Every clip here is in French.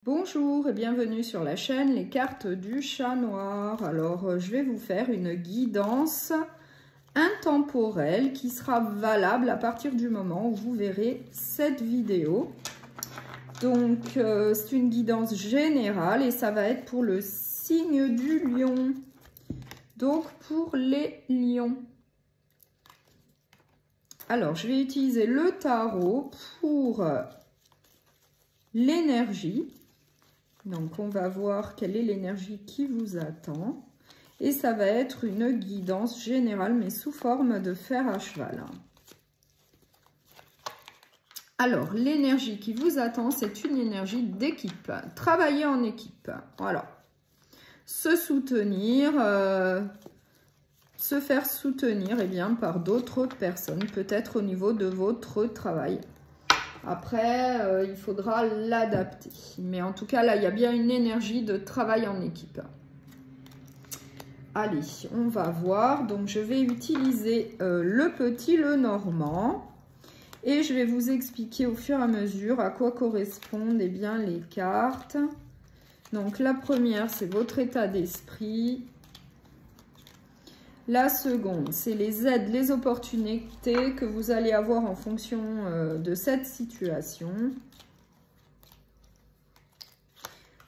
Bonjour et bienvenue sur la chaîne Les Cartes du Chat Noir. Alors, je vais vous faire une guidance intemporelle qui sera valable à partir du moment où vous verrez cette vidéo. Donc, c'est une guidance générale et ça va être pour le signe du lion. Donc, pour les lions. Alors, je vais utiliser le tarot pour l'énergie. Donc, on va voir quelle est l'énergie qui vous attend. Et ça va être une guidance générale, mais sous forme de fer à cheval. Alors, l'énergie qui vous attend, c'est une énergie d'équipe. Travailler en équipe. Voilà. Se soutenir, se faire soutenir par d'autres personnes, peut-être au niveau de votre travail. Après, il faudra l'adapter. Mais en tout cas, là, il y a bien une énergie de travail en équipe. Allez, on va voir. Donc, je vais utiliser le petit Lenormand. Et je vais vous expliquer au fur et à mesure à quoi correspondent les cartes. Donc, la première, c'est votre état d'esprit. La seconde, c'est les aides, les opportunités que vous allez avoir en fonction de cette situation.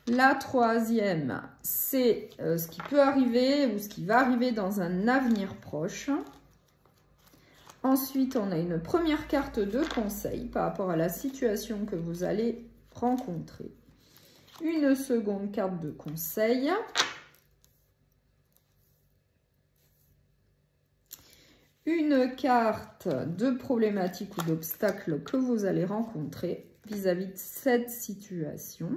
La troisième, c'est ce qui peut arriver ou ce qui va arriver dans un avenir proche. Ensuite, on a une première carte de conseil par rapport à la situation que vous allez rencontrer. Une seconde carte de conseil. Une carte de problématique ou d'obstacle que vous allez rencontrer vis-à-vis de cette situation.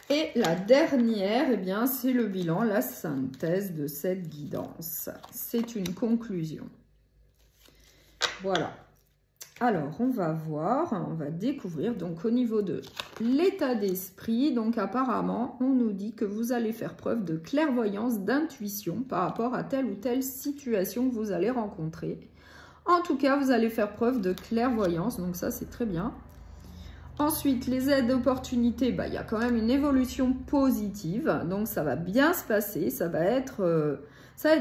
Et la dernière, c'est le bilan, la synthèse de cette guidance. C'est une conclusion. Voilà. Alors, on va voir, on va découvrir. Donc, au niveau de l'état d'esprit, donc apparemment, on nous dit que vous allez faire preuve de clairvoyance, d'intuition par rapport à telle ou telle situation que vous allez rencontrer. En tout cas, vous allez faire preuve de clairvoyance, donc ça, c'est très bien. Ensuite, les aides d'opportunité, il y a quand même une évolution positive, donc ça va bien se passer, ça va être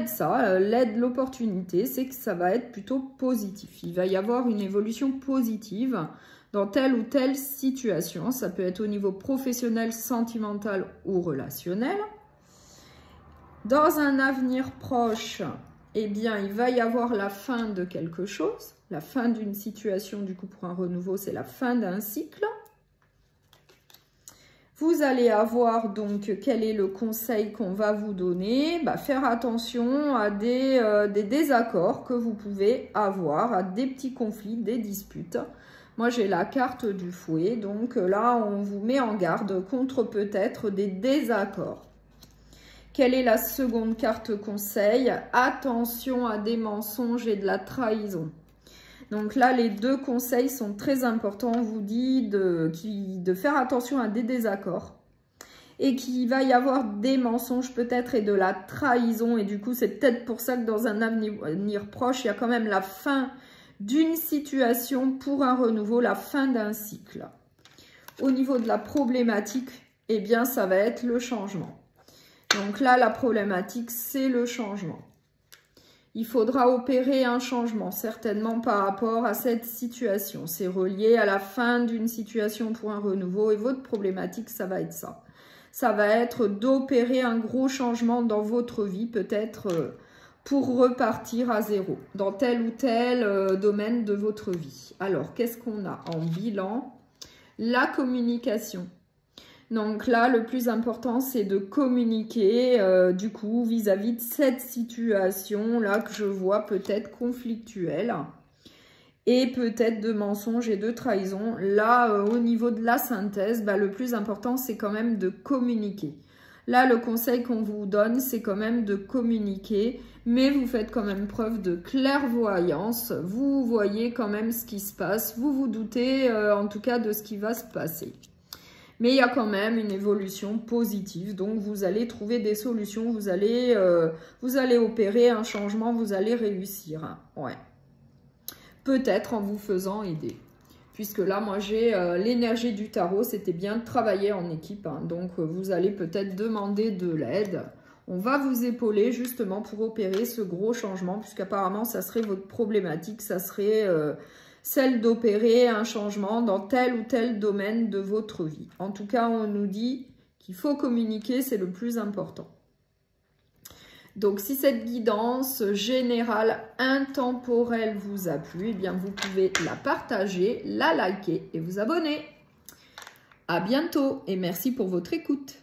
ça. L'aide, l'opportunité, c'est que ça va être plutôt positif. Il va y avoir une évolution positive dans telle ou telle situation. Ça peut être au niveau professionnel, sentimental ou relationnel. Dans un avenir proche, il va y avoir la fin de quelque chose. La fin d'une situation, du coup, pour un renouveau, c'est la fin d'un cycle. Vous allez avoir donc quel est le conseil qu'on va vous donner. Faire attention à des désaccords que vous pouvez avoir, à des petits conflits, des disputes. Moi, j'ai la carte du fouet. Donc là, on vous met en garde contre peut-être des désaccords. Quelle est la seconde carte conseil? Attention à des mensonges et de la trahison. Donc là, les deux conseils sont très importants. On vous dit de faire attention à des désaccords. Et qu'il va y avoir des mensonges peut-être et de la trahison. Et du coup, c'est peut-être pour ça que dans un avenir proche, il y a quand même la fin d'une situation pour un renouveau, la fin d'un cycle. Au niveau de la problématique, ça va être le changement. Donc là, la problématique, c'est le changement. Il faudra opérer un changement, certainement par rapport à cette situation. C'est relié à la fin d'une situation pour un renouveau et votre problématique, ça va être ça. Ça va être d'opérer un gros changement dans votre vie, peut-être pour repartir à zéro, dans tel ou tel domaine de votre vie. Alors, qu'est-ce qu'on a en bilan? La communication. Donc là, le plus important, c'est de communiquer du coup vis-à-vis de cette situation-là que je vois peut-être conflictuelle et peut-être de mensonges et de trahison. Là, au niveau de la synthèse, le plus important, c'est quand même de communiquer. Là, le conseil qu'on vous donne, c'est quand même de communiquer, mais vous faites quand même preuve de clairvoyance. Vous voyez quand même ce qui se passe, vous vous doutez en tout cas de ce qui va se passer. Mais il y a quand même une évolution positive. Donc, vous allez trouver des solutions. Vous allez opérer un changement. Vous allez réussir. Ouais. Peut-être en vous faisant aider. puisque là, moi, j'ai l'énergie du tarot, c'était bien de travailler en équipe, hein, donc vous allez peut-être demander de l'aide. On va vous épauler justement pour opérer ce gros changement, puisqu'apparemment, ça serait votre problématique, ça serait celle d'opérer un changement dans tel ou tel domaine de votre vie. En tout cas, on nous dit qu'il faut communiquer, c'est le plus important. Donc, si cette guidance générale intemporelle vous a plu, eh bien, vous pouvez la partager, la liker et vous abonner. À bientôt et merci pour votre écoute.